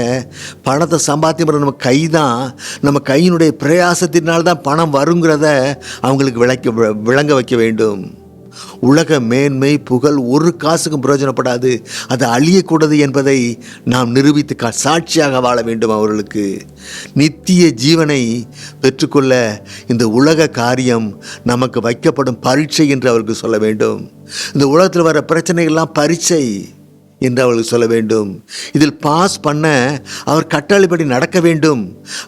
பணத்தை சம்பாத்தியம் நம்ம கை தான், நம்ம கையினுடைய பிரயாசத்தினால்தான் பணம் வருங்கிறத அவங்களுக்கு விளங்க வைக்க வேண்டும். உலக மேன்மை புகழ் ஒரு காசுக்கும் பிரயோஜனப்படாது, அது அழியக்கூடாது என்பதை நாம் நிரூபித்து சாட்சியாக வாழ வேண்டும். அவர்களுக்கு நித்திய ஜீவனை பெற்றுக்கொள்ள இந்த உலக காரியம் நமக்கு வைக்கப்படும் பரீட்சை என்று அவருக்கு சொல்ல வேண்டும். இந்த உலகத்தில் வர பிரச்சனைகள்லாம் பரீட்சை என்று அவர்களுக்கு சொல்ல வேண்டும். இதில் பாஸ் பண்ண அவர் கட்டளைப்படி நடக்க வேண்டும்.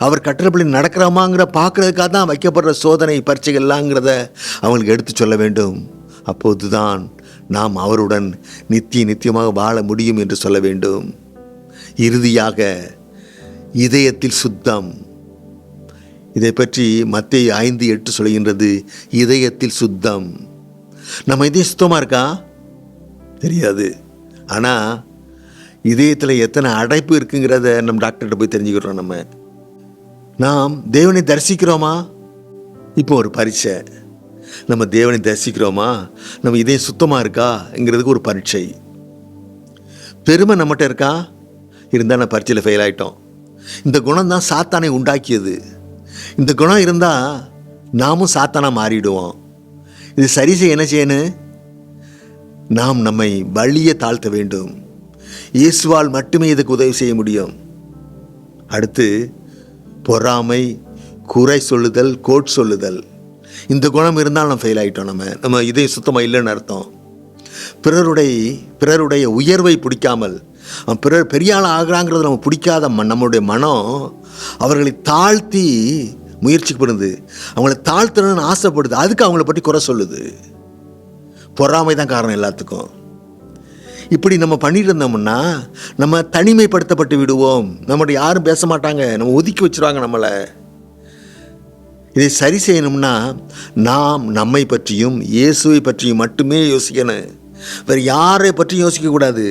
அவர் கட்டளைப்படி நடக்கிறோமாங்கிற பார்க்கறதுக்காக தான் வைக்கப்படுற சோதனை பரீட்சைகள்லாங்கிறத அவங்களுக்கு எடுத்து சொல்ல வேண்டும். அப்போதுதான் நாம் அவருடன் நித்தியமாக வாழ முடியும் என்று சொல்ல வேண்டும். இறுதியாக இதயத்தில் சுத்தம். இதை பற்றி மத்தேயு 5:8 சொல்கின்றது, இதயத்தில் சுத்தம். நம்ம இதயம் சுத்தமாக இருக்கா தெரியாது, ஆனால் இதயத்தில் எத்தனை அடைப்பு இருக்குங்கிறத நம்ம டாக்டர்கிட்ட போய் தெரிஞ்சுக்கிறோம். நாம் தேவனை தரிசிக்கிறோமா? இப்போ ஒரு பரீட்சை. நம்ம தேவனை தரிசிக்கிறோமா? நம்ம இதயம் சுத்தமாக இருக்காங்கிறதுக்கு ஒரு பரீட்சை. பெருமை நம்மகிட்ட இருக்கா? இருந்தால் நான் பரீட்சையில் ஃபெயில் ஆகிட்டோம். இந்த குணம் தான் சாத்தானை உண்டாக்கியது. இந்த குணம் இருந்தால் நாமும் சாத்தானாக மாறிடுவோம். இது சரி செய்ய என்ன செய்யணும்? நாம் நம்மை வலிய தாழ்த்த வேண்டும். இயேசுவால் மட்டுமே இதுக்கு உதவி செய்ய முடியும். அடுத்து பொறாமை, குறை சொல்லுதல், கோட் சொல்லுதல். இந்த குணம் இருந்தால் நம்ம ஃபெயில் ஆகிட்டோம். நம்ம இதயம் சுத்தமாக இல்லைன்னு அர்த்தம். பிறருடைய உயர்வை பிடிக்காமல், பிறர் பெரிய ஆள் ஆகிறாங்கிறது நம்ம பிடிக்காத நம்மளுடைய மனம் அவர்களை தாழ்த்தி முயற்சிக்கு பண்ணுது. அவங்கள தாழ்த்தணும்னு ஆசைப்படுது. அதுக்கு அவங்கள பற்றி குறை சொல்லுது. பொறாமை தான் காரணம் எல்லாத்துக்கும். இப்படி நம்ம பண்ணிட்டு இருந்தோம்னா நம்ம தனிமைப்படுத்தப்பட்டு விடுவோம். நம்மகிட்ட யாரும் பேச மாட்டாங்க, நம்ம ஒதுக்கி வச்சுருவாங்க நம்மளை. இதை சரி செய்யணும்னா நாம் நம்மை பற்றியும் இயேசுவை பற்றியும் மட்டுமே யோசிக்கணும். வேறு யாரை பற்றியும் யோசிக்கக்கூடாது.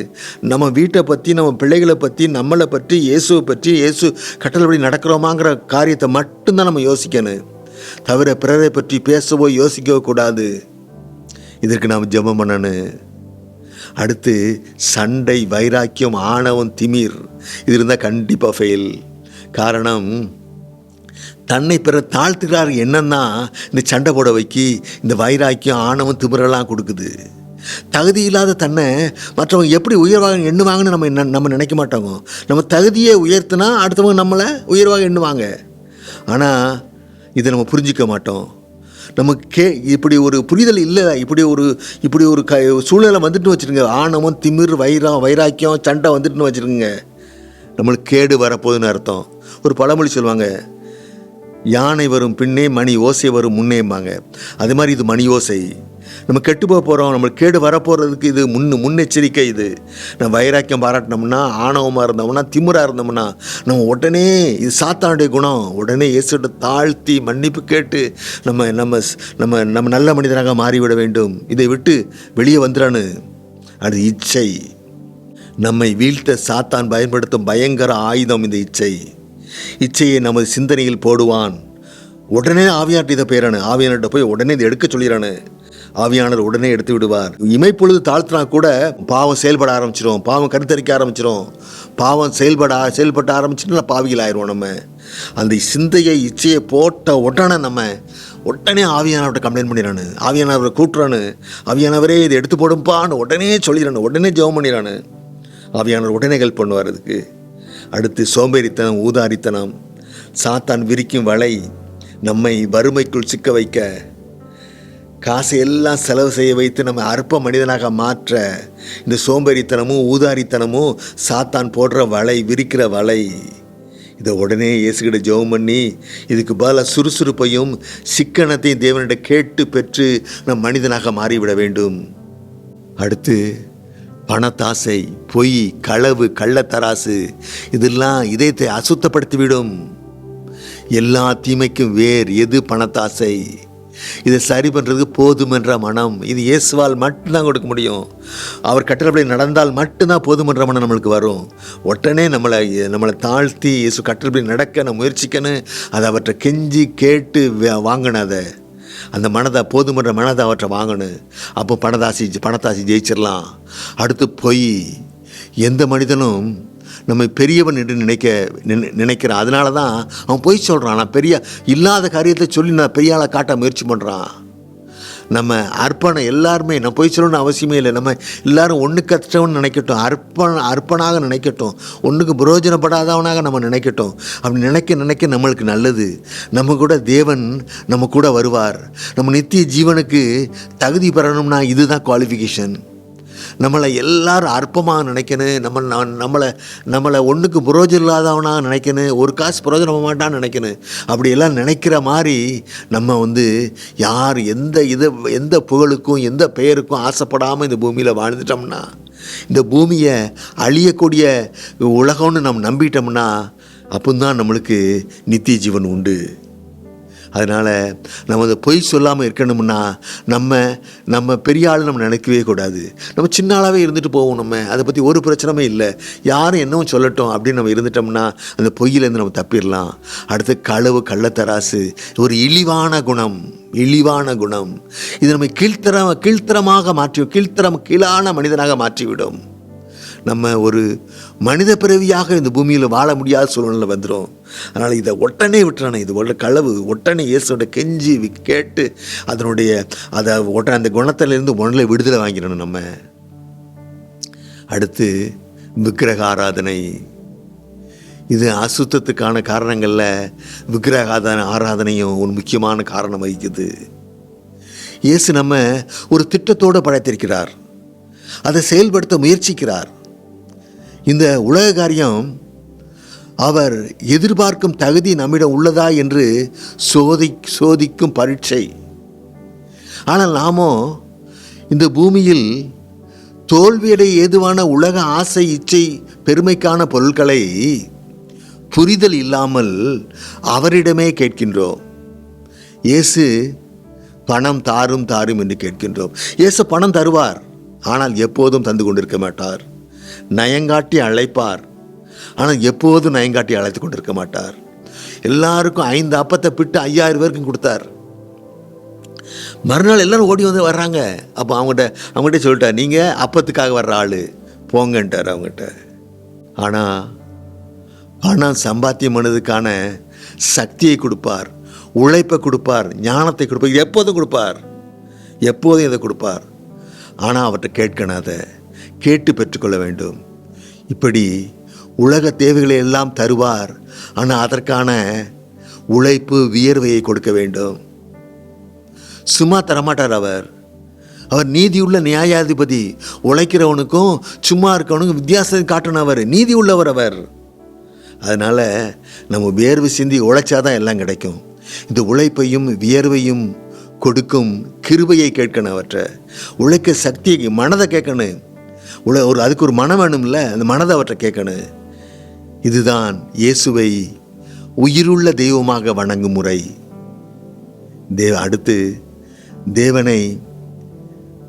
நம்ம வீட்டை பற்றி, நம்ம பிள்ளைகளை பற்றி, நம்மளை பற்றி, இயேசுவை பற்றி, இயேசு கட்டளைப்படி நடக்கிறோமாங்கிற காரியத்தை மட்டும்தான் நம்ம யோசிக்கணும். தவிர பிறரை பற்றி பேசவோ யோசிக்கவோ கூடாது. இதற்கு நாம் ஜெபம் பண்ணணும். அடுத்து சண்டை, வைராக்கியம், ஆணவம், திமிர் இது இருந்தால் கண்டிப்பாக ஃபெயில். காரணம், தன்னை பிற தாழ்த்துகிறார் என்னன்னா இந்த சண்டை போட வைக்கி இந்த வைராக்கியம், ஆணவம், திமிரெல்லாம் கொடுக்குது. தகுதி இல்லாத தன்னை மற்றவங்க எப்படி உயர்வாக எண்ணுவாங்கன்னு நம்ம நினைக்க மாட்டாங்க. நம்ம தகுதியை உயர்த்தினா அடுத்தவங்க நம்மளை உயர்வாக எண்ணுவாங்க. ஆனால் இதை நம்ம புரிஞ்சிக்க மாட்டோம். நமக்கு இப்படி ஒரு புரிதல் இல்லை. இப்படி ஒரு சூழ்நிலை வந்துட்டு வச்சுருங்க. ஆணவம், திமிர், வைராக்கியம், சண்டை வந்துட்டுன்னு வச்சுருக்குங்க. நம்மளுக்கு கேடு வரப்போகுதுன்னு அர்த்தம். ஒரு பழமொழி சொல்லுவாங்க, யானை வரும் பின்னே மணி ஓசை வரும் முன்னேம்பாங்க. அது மாதிரி இது மணி ஓசை. நம்ம கெட்டு போக போகிறோம், நம்மளுக்கு கேடு வரப்போகிறதுக்கு இது முன்னெச்சரிக்கை. இது நம்ம வைராக்கியம் பாராட்டினோம்னா, ஆணவமாக இருந்தோம்னா, திமிராக இருந்தோம்னா நம்ம உடனே, இது சாத்தானுடைய குணம், உடனே இயேசுவிட்ட தாழ்த்தி மன்னிப்பு கேட்டு நம்ம நம்ம நம்ம நம்ம நல்ல மனிதனாக மாறிவிட வேண்டும். இதை விட்டு வெளியே வந்துடானு. அது இச்சை. நம்மை வீழ்த்த சாத்தான் பயன்படுத்தும் பயங்கர ஆயுதம் இந்த இச்சை. இச்சையை நமது சிந்தனையில் போடுவான். உடனே ஆவியார்ட்ட இதை பேரானு, ஆவியானர்கிட்ட போய் உடனே இதை எடுக்க சொல்லிடானு. ஆவியானவர் உடனே எடுத்து விடுவார். இமைப்பொழுது தாழ்த்தினா கூட பாவம் செயல்பட ஆரம்பிச்சிடும், பாவம் கருத்தரிக்க ஆரம்பிச்சிடும். பாவம் செயல்பட ஆரம்பிச்சுன்னா பாவிகள் ஆயிடுவோம். நம்ம அந்த சிந்தையை, இச்சையை போட்ட உடனே ஆவியானவர்கிட்ட கம்ப்ளைண்ட் பண்ணிடானு, ஆவியானவரை கூட்டுறானு, ஆவியானவரே இதை எடுத்து போடும்பான்னு உடனே சொல்லிடானு, உடனே ஜெபம் பண்ணிடானு. ஆவியானவர் உடனே ஹெல்ப் பண்ணுவார் அதுக்கு. அடுத்து சோம்பேறித்தனம், ஊதாரித்தனம். சாத்தான் விரிக்கும் வலை நம்மை வறுமைக்குள் சிக்க வைக்க, காசை எல்லாம் செலவு செய்ய வைத்து நம்ம அற்ப மனிதனாக மாற்ற இந்த சோம்பேறித்தனமும் ஊதாரித்தனமும் சாத்தான் போடுற வலை, விரிக்கிற வலை. இதை உடனே இயேசுகிட்ட ஜெபம் பண்ணி இதுக்கு பதிலாக சுறுசுறுப்பையும் சிக்கனத்தையும் தேவனிட கேட்டு பெற்று நம் மனிதனாக மாறிவிட வேண்டும். அடுத்து பணத்தாசை, பொய், களவு, கள்ளத்தராசு இதெல்லாம் இதயத்தை அசுத்தப்படுத்திவிடும். எல்லா தீமைக்கும் வேர் எது? பணத்தாசை. இதை சரி பண்ணுறதுக்கு போதுமென்ற மனம், இது இயேசுவால் மட்டும்தான் கொடுக்க முடியும். அவர் கட்டளைப்படி நடந்தால் மட்டும்தான் போதுமென்ற மனம் நம்மளுக்கு வரும். உடனே நம்மளை தாழ்த்தி இயேசு கட்டளைப்படி நடக்க நம்ம முயற்சிக்கணும். அதை அவற்றை கெஞ்சி கேட்டு வாங்கணும். அதை அந்த மனதை, போதுமென்ற மனதை அவற்றை வாங்கணும். அப்போ பணத்தாசி ஜெயிச்சிடலாம். அடுத்து பொய். எந்த மனிதனும் நம்ம பெரியவன் என்று நினைக்கிறான். அதனால தான் அவன் பொய் சொல்கிறான். நான் இல்லாத காரியத்தை சொல்லி நான் பெரிய ஆளை காட்ட முயற்சி பண்ணுறான். நம்ம அர்ப்பணம் எல்லாருமே, நம்ம போய் சொல்லணும்னு அவசியமே இல்லை. நம்ம எல்லாரும் ஒன்று கஷ்டம்னு நினைக்கட்டும், அர்ப்பணாக நினைக்கட்டும், ஒன்றுக்கு பிரயோஜனப்படாதவனாக நம்ம நினைக்கட்டும். அப்படி நினைக்க நம்மளுக்கு நல்லது. நம்ம கூட தேவன் நம்ம கூட வருவார். நம்ம நித்திய ஜீவனுக்கு தகுதி பெறணும்னா இதுதான் குவாலிஃபிகேஷன். நம்மளை எல்லாரும் அற்பமாக நினைக்கணும், நம்மளை ஒன்றுக்கு புரோஜனம் இல்லாதவனாக நினைக்கணும், ஒரு காசு புரோஜனம் மாட்டான்னு நினைக்கணும். அப்படியெல்லாம் நினைக்கிற மாதிரி நம்ம யார் எந்த புகழுக்கும் எந்த பெயருக்கும் ஆசைப்படாமல் இந்த பூமியில் வாழ்ந்துட்டோம்னா, இந்த பூமியை அழியக்கூடிய உலகம்னு நம்ம நம்பிட்டோம்னா, அப்போதான் நம்மளுக்கு நித்திய ஜீவன் உண்டு. அதனால் நம்ம அதை பொய் சொல்லாமல் இருக்கணும்னா நம்ம பெரிய ஆள் நம்ம நினைக்கவே கூடாது. நம்ம சின்ன ஆளாகவே இருந்துட்டு போவோம். நம்ம அதை பற்றி ஒரு பிரச்சனையுமே இல்லை, யாரும் என்னவும் சொல்லட்டும் அப்படின்னு நம்ம இருந்துட்டோம்னா அந்த பொய்யிலேருந்து நம்ம தப்பிடலாம். அடுத்து களவு, கள்ளத்தராசு ஒரு இழிவான குணம். இது நம்ம கீழ்த்தரமாக கீழான மனிதனாக மாற்றிவிடும். நம்ம ஒரு மனித பிறவியாக இந்த பூமியில் வாழ முடியாத சூழ்நிலை வந்துடும். அதனால் இதை ஒட்டனே விட்டுறானே, இது உள்ள களவு ஒட்டனே இயேசுவோட கெஞ்சி கேட்டு அந்த குணத்திலிருந்து ஒன்றில் விடுதலை வாங்கிடணும் நம்ம. அடுத்து விக்கிரக ஆராதனை. இது அசுத்தத்துக்கான காரணங்களில் விக்கிரக ஆராதனையும் ஒரு முக்கியமான காரணம் வகிக்குது. இயேசு நம்ம ஒரு திட்டத்தோடு படைத்திருக்கிறார், அதை செயல்படுத்த முயற்சிக்கிறார். இந்த உலக காரியம் அவர் எதிர்பார்க்கும் தகுதி நம்மிடம் உள்ளதா என்று சோதிக்கும் பரீட்சை. ஆனால் நாமோ இந்த பூமியில் தோல்வியடைய ஏதுவான உலக ஆசை, இச்சை, பெருமைக்கான பொருட்களை புரிதல் இல்லாமல் அவரிடமே கேட்கின்றோம். இயேசு பணம் தாரும் என்று கேட்கின்றோம். இயேசு பணம் தருவார், ஆனால் எப்போதும் தந்து கொண்டிருக்க மாட்டார். நயங்காட்டி அழைப்பார், ஆனால் எப்போதும் நயங்காட்டி அழைத்து கொண்டிருக்க மாட்டார். எல்லாருக்கும் 5 அப்பத்தை பிட்டு 5000 பேருக்கும் கொடுத்தார். மறுநாள் எல்லாரும் ஓடி வர்றாங்க. அப்போ அவங்ககிட்ட சொல்லிட்டார், நீங்கள் அப்பத்துக்காக வர்ற ஆள் போங்கன்ட்டார் அவங்ககிட்ட. ஆனால் பணம் சம்பாத்தியம் பண்ணதுக்கான சக்தியை கொடுப்பார், உழைப்பை கொடுப்பார், ஞானத்தை கொடுப்பார், எப்போதும் இதை கொடுப்பார். ஆனால் அவர்கிட்ட கேட்கணும், அதை கேட்டு பெற்றுக்கொள்ள வேண்டும். இப்படி உலக தேவைகளை எல்லாம் தருவார், ஆனால் அதற்கான உழைப்பு, வியர்வையை கொடுக்க வேண்டும். சும்மா தரமாட்டார் அவர் நீதியுள்ள நியாயாதிபதி. உழைக்கிறவனுக்கும் சும்மா இருக்கவனுக்கும் வித்தியாசத்தை காட்டணும். அவர் நீதி உள்ளவர். அதனால் நம்ம வியர்வை சிந்தி உழைச்சாதான் எல்லாம் கிடைக்கும். இந்த உழைப்பையும் வியர்வையும் கொடுக்கும் கிருபையை கேட்கணும். அவற்றை உழைக்க சக்தியை, மனதை கேட்கணும். அதுக்கு ஒரு மனம் வேணும்ல, அந்த மனதை அவற்றை கேட்கணும். இதுதான் இயேசுவை உயிருள்ள தெய்வமாக வணங்கும் முறை. அடுத்து தேவனை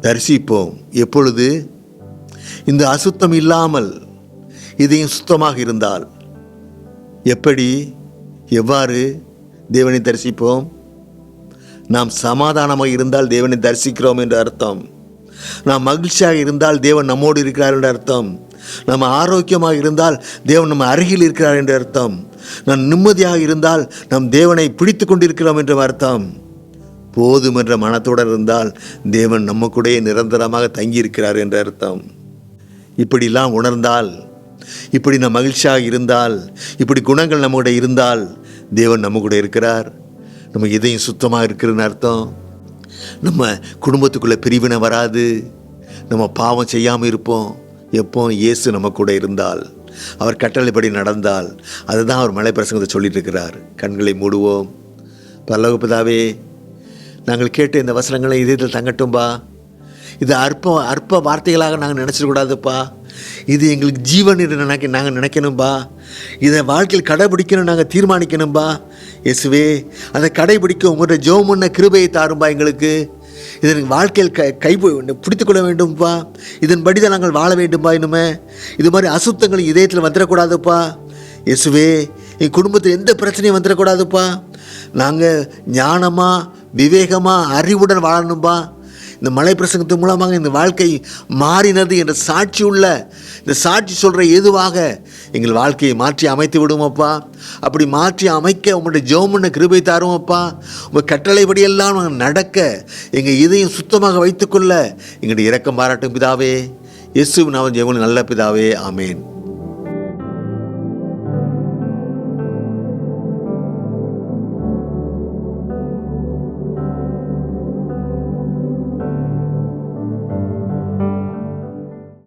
தரிசிப்போம். எப்பொழுது? இந்த அசுத்தம் இல்லாமல் இதையும் சுத்தமாக இருந்தால். எவ்வாறு தேவனை தரிசிப்போம்? நாம் சமாதானமாக இருந்தால் தேவனை தரிசிக்கிறோம் என்று அர்த்தம். நாம் மகிழ்ச்சியாக இருந்தால் தேவன் நம்மோடு இருக்கிறார் என்று அர்த்தம். நம்ம ஆரோக்கியமாக இருந்தால் தேவன் நம்ம அருகில் இருக்கிறார் என்று அர்த்தம். நாம் நிம்மதியாக இருந்தால் நம் தேவனை பிடித்து கொண்டிருக்கிறோம் என்று அர்த்தம். போதும் என்ற மனத்தோடு இருந்தால் தேவன் நம்ம கூட நிரந்தரமாக தங்கியிருக்கிறார் என்று அர்த்தம். இப்படிலாம் உணர்ந்தால், இப்படி நம் மகிழ்ச்சியாக இருந்தால், இப்படி குணங்கள் நம்மோட இருந்தால் தேவன் நம்ம கூட இருக்கிறார், நம்ம இதயம் சுத்தமாக இருக்கிறதுன்னு அர்த்தம். நம்ம குடும்பத்துக்குள்ளே பிரிவினை வராது, நம்ம பாவம் செய்யாமல் இருப்போம். எப்போ இயேசு நம்ம கூட இருந்தால், அவர் கட்டளைப்படி நடந்தால். அதுதான் அவர் மலை பிரசங்கத்தை சொல்லிட்டு இருக்கிறார். கண்களை மூடுவோம். பரலோக பிதாவே, நாங்கள் கேட்ட இந்த வசனங்களை இதயத்தில் தங்கட்டும்பா. இது அற்ப வார்த்தைகளாக நாங்கள் நினச்சிடக்கூடாதுப்பா. இது எங்களுக்கு ஜீவன் என்று நாங்கள் நினைக்கணும்பா. இதை வாழ்க்கையில் கடைபிடிக்கணும் நாங்கள் தீர்மானிக்கணும்பா. இயேசுவே, அதை கடைபிடிக்க உங்களுடைய ஜெபம் பண்ண கிருபையை தாரும்பா. எங்களுக்கு இதன் வாழ்க்கையில் பிடித்துக்கொள்ள வேண்டும்பா. இதன்படி தான் நாங்கள் வாழ வேண்டும்பா. இனிமே இது மாதிரி அசுத்தங்கள் இதயத்தில் வந்துடக்கூடாதுப்பா. இயேசுவே, என் குடும்பத்தில் எந்த பிரச்சனையும் வந்துடக்கூடாதுப்பா. நாங்கள் ஞானமாக, விவேகமாக, அறிவுடன் வாழணும்பா. இந்த மலை பிரசங்கத்தின் மூலமாக இந்த வாழ்க்கை மாறினது என்ற சாட்சி உள்ள இந்த சாட்சி சொல்கிற ஏதுவாக எங்கள் வாழ்க்கையை மாற்றி அமைத்து விடுவோமப்பா. அப்படி மாற்றி அமைக்க உங்களுடைய ஜெபம் பண்ண கிருபை தாருவோமப்பா. உங்கள் கட்டளைப்படியெல்லாம் நாங்கள் நடக்க எங்கள் இதயம் சுத்தமாக வைத்துக்கொள்ள எங்களுடைய இரக்கம் பாராட்டும் பிதாவே. இயேசுவின் நாமத்தில் ஜெபம் நல்ல பிதாவே, ஆமேன்.